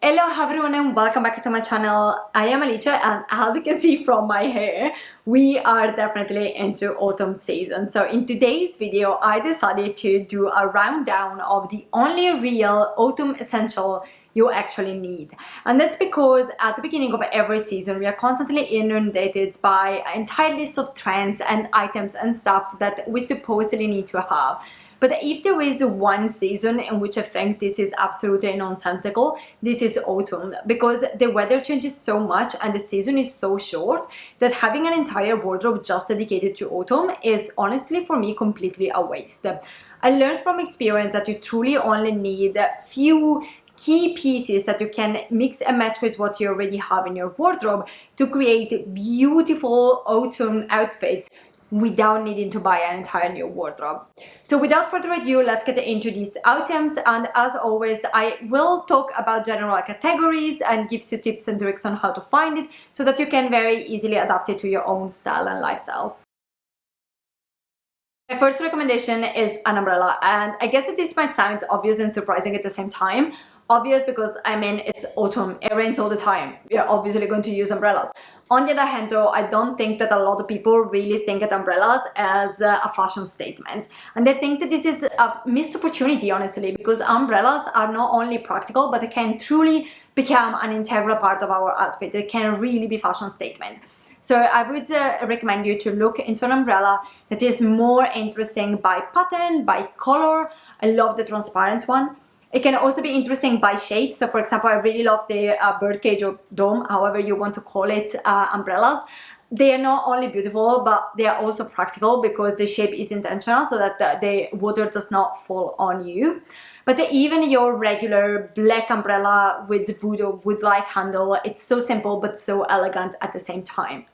Hello everyone and welcome back to my channel. I am Alicia, and as you can see from my hair, we are definitely into autumn season. So in today's video, I decided to do a rundown of the only real autumn essential you actually need. And that's because at the beginning of every season, we are constantly inundated by an entire list of trends and items and stuff that we supposedly need to have. But if there is one season in which I think this is absolutely nonsensical, this is autumn, because the weather changes so much and the season is so short that having an entire wardrobe just dedicated to autumn is honestly for me completely a waste. I learned from experience that you truly only need a few key pieces that you can mix and match with what you already have in your wardrobe to create beautiful autumn outfits without needing to buy an entire new wardrobe. So without further ado, let's get into these items, and as always I will talk about general categories and give you tips and tricks on how to find it so that you can very easily adapt it to your own style and lifestyle. My first recommendation is an umbrella, and I guess that this might sound obvious and surprising at the same time. Obvious because, I mean, it's autumn, it rains all the time, you're obviously going to use umbrellas. On the other hand though, I don't think that a lot of people really think of umbrellas as a fashion statement. And they think that this is a missed opportunity, honestly, because umbrellas are not only practical, but they can truly become an integral part of our outfit. They can really be fashion statement. So I would recommend you to look into an umbrella that is more interesting by pattern, by color. I love the transparent one. It can also be interesting by shape. So for example, I really love the birdcage or dome, however you want to call it, umbrellas. They are not only beautiful, but they are also practical because the shape is intentional so that the water does not fall on you. But even your regular black umbrella with wood or wood-like handle, it's so simple but so elegant at the same time.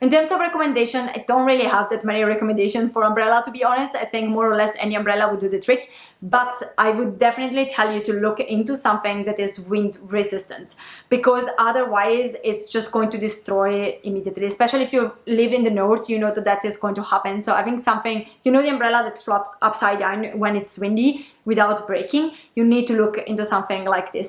In terms of recommendation, I don't really have that many recommendations for umbrella, to be honest. I think more or less any umbrella would do the trick, but I would definitely tell you to look into something that is wind resistant, because otherwise it's just going to destroy it immediately. Especially if you live in the north, you know that that is going to happen. So having something, you know, the umbrella that flops upside down when it's windy without breaking, you need to look into something like this.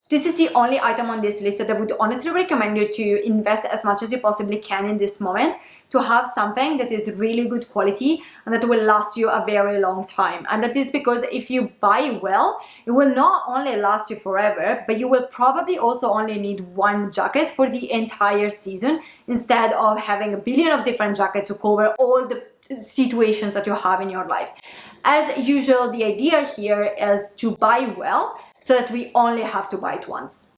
This is the only item on this list that I would honestly recommend you to invest as much as you possibly can in this moment, to have something that is really good quality and that will last you a very long time. And that is because if you buy well, it will not only last you forever, but you will probably also only need one jacket for the entire season instead of having a billion of different jackets to cover all the situations that you have in your life. As usual, the idea here is to buy well, so that we only have to buy it once.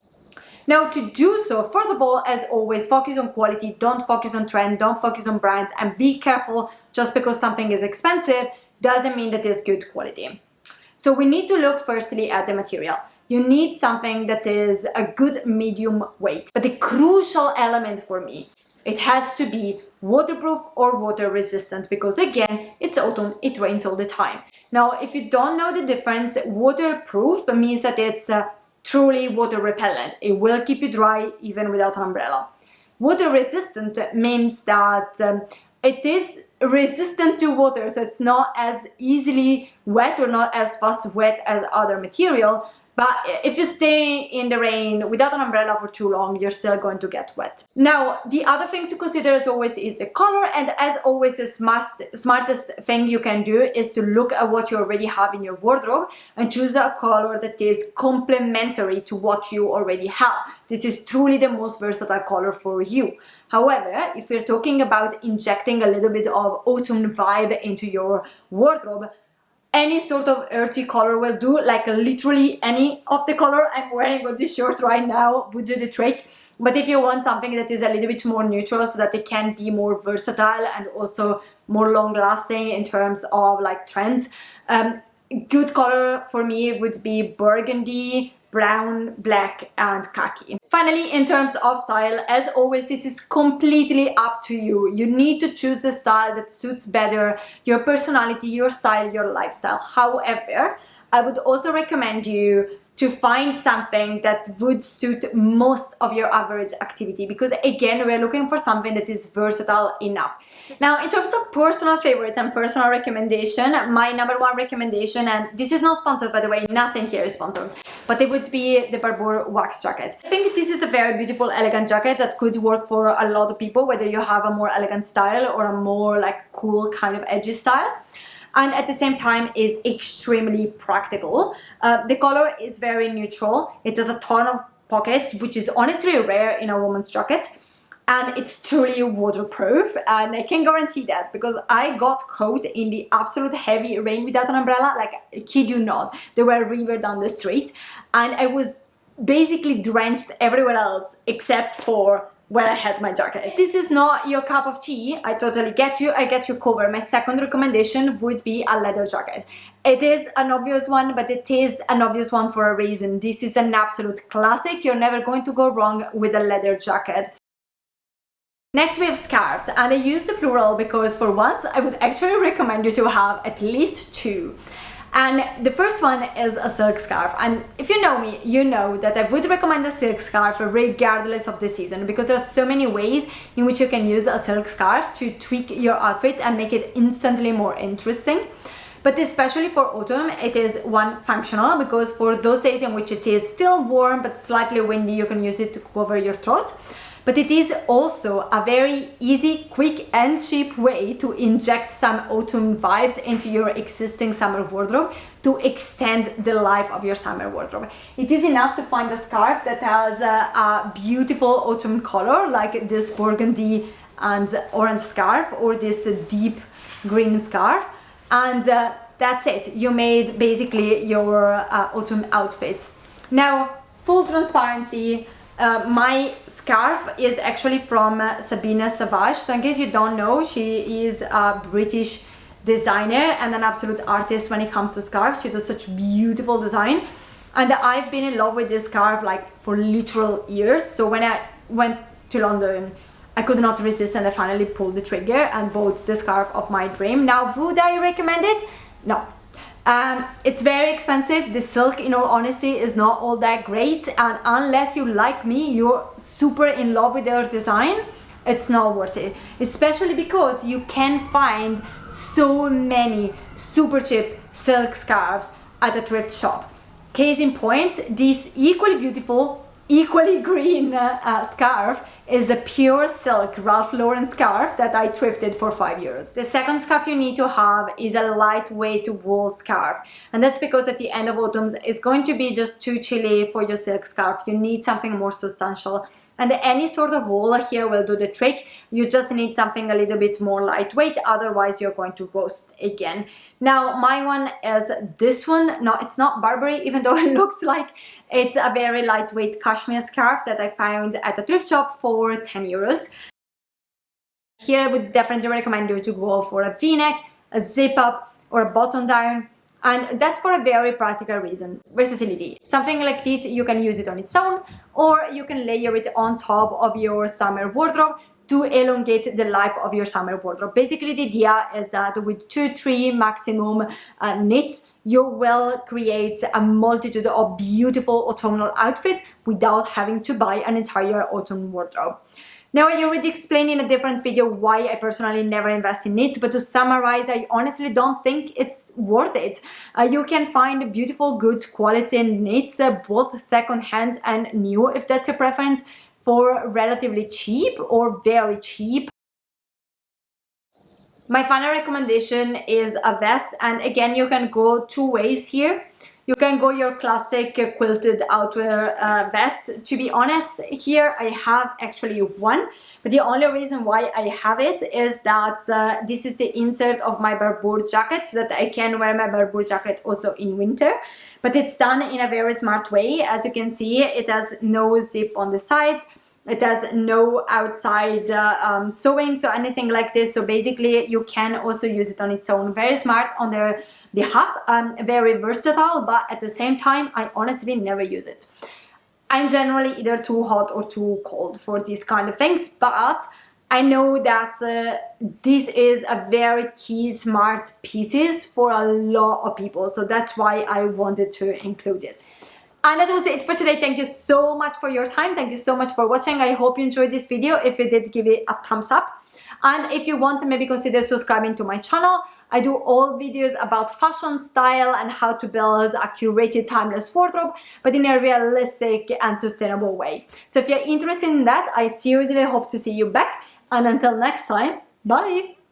Now, to do so, first of all, as always, focus on quality, don't focus on trend, don't focus on brands, and be careful. Just because something is expensive doesn't mean that it's good quality. So we need to look firstly at the material. You need something that is a good medium weight. But the crucial element for me, it has to be waterproof or water resistant, because again, it's autumn, it rains all the time. Now, if you don't know the difference, waterproof means that it's truly water repellent. It will keep you dry even without an umbrella. Water resistant means that it is resistant to water, so it's not as easily wet or not as fast wet as other material. But if you stay in the rain without an umbrella for too long, you're still going to get wet. Now, the other thing to consider as always is the color, and as always the smartest thing you can do is to look at what you already have in your wardrobe and choose a color that is complementary to what you already have. This is truly the most versatile color for you. However, if you're talking about injecting a little bit of autumn vibe into your wardrobe, any sort of earthy color will do, like literally any of the color I'm wearing on this shirt right now would do the trick. But if you want something that is a little bit more neutral so that it can be more versatile and also more long lasting in terms of like trends, good color for me would be burgundy, brown, black, and khaki. Finally, in terms of style, as always, this is completely up to you. You need to choose a style that suits better your personality, your style, your lifestyle. However, I would also recommend you to find something that would suit most of your average activity, because again, we're looking for something that is versatile enough. Now, in terms of personal favorites and personal recommendation, my number one recommendation, and this is not sponsored by the way, nothing here is sponsored, but it would be the Barbour wax jacket. I think this is a very beautiful, elegant jacket that could work for a lot of people, whether you have a more elegant style or a more like cool kind of edgy style. And at the same time is extremely practical. The color is very neutral. It has a ton of pockets, which is honestly rare in a woman's jacket. And it's truly waterproof, and I can guarantee that because I got caught in the absolute heavy rain without an umbrella. Like, I kid you not, there were a river down the street and I was basically drenched everywhere else except for where I had my jacket. If this is not your cup of tea, I totally get you, I get you covered. My second recommendation would be a leather jacket. It is an obvious one, but it is an obvious one for a reason. This is an absolute classic. You're never going to go wrong with a leather jacket. Next we have scarves, and I use the plural because for once I would actually recommend you to have at least two. And the first one is a silk scarf, and if you know me, you know that I would recommend a silk scarf regardless of the season, because there are so many ways in which you can use a silk scarf to tweak your outfit and make it instantly more interesting. But especially for autumn, it is one, functional, because for those days in which it is still warm but slightly windy, you can use it to cover your throat. But it is also a very easy, quick and cheap way to inject some autumn vibes into your existing summer wardrobe to extend the life of your summer wardrobe. It is enough to find a scarf that has a beautiful autumn color, like this burgundy and orange scarf or this deep green scarf, and that's it. You made basically your autumn outfits. Now, full transparency, my scarf is actually from Sabine Savage. So in case you don't know, she is a British designer and an absolute artist when it comes to scarves. She does such beautiful design, and I've been in love with this scarf like for literal years. So when I went to London, I could not resist and I finally pulled the trigger and bought the scarf of my dream. Now, would I recommend it? No. It's very expensive. The silk, in all honesty, is not all that great, and unless you, like me, you're super in love with their design, it's not worth it, especially because you can find so many super cheap silk scarves at a thrift shop. Case in point, this equally beautiful, equally green scarf is a pure silk Ralph Lauren scarf that I thrifted for 5 years. The second scarf you need to have is a lightweight wool scarf, and that's because at the end of autumn it's going to be just too chilly for your silk scarf. You need something more substantial, and any sort of wool here will do the trick. You just need something a little bit more lightweight, otherwise you're going to roast again. Now, my one is this one. No, it's not Burberry, even though it looks like. It's a very lightweight cashmere scarf that I found at a thrift shop for 10 euros. Here I would definitely recommend you to go for a v-neck, a zip-up, or a button-down. And that's for a very practical reason, versatility. Something like this, you can use it on its own, or you can layer it on top of your summer wardrobe to elongate the life of your summer wardrobe. Basically, the idea is that with 2-3 maximum knits, you will create a multitude of beautiful autumnal outfits without having to buy an entire autumn wardrobe. Now, I already explained in a different video why I personally never invest in knits, but to summarize, I honestly don't think it's worth it. You can find beautiful, good quality knits, both second-hand and new, if that's your preference, for relatively cheap or very cheap. My final recommendation is a vest, and again, you can go two ways here. You can go your classic quilted outerwear vest. To be honest, here I have actually one, but the only reason why I have it is that this is the insert of my Barbour jacket, so that I can wear my Barbour jacket also in winter. But it's done in a very smart way. As you can see, it has no zip on the sides. It has no outside sewing, so anything like this. So basically, you can also use it on its own. Very smart on their behalf, very versatile, but at the same time, I honestly never use it. I'm generally either too hot or too cold for these kind of things, but I know that this is a very key smart pieces for a lot of people, so that's why I wanted to include it. And that was it for today. Thank you so much for your time. Thank you so much for watching. I hope you enjoyed this video. If you did, give it a thumbs up. And if you want to maybe consider subscribing to my channel, I do all videos about fashion, style, and how to build a curated timeless wardrobe, but in a realistic and sustainable way. So if you're interested in that, I seriously hope to see you back. And until next time, bye!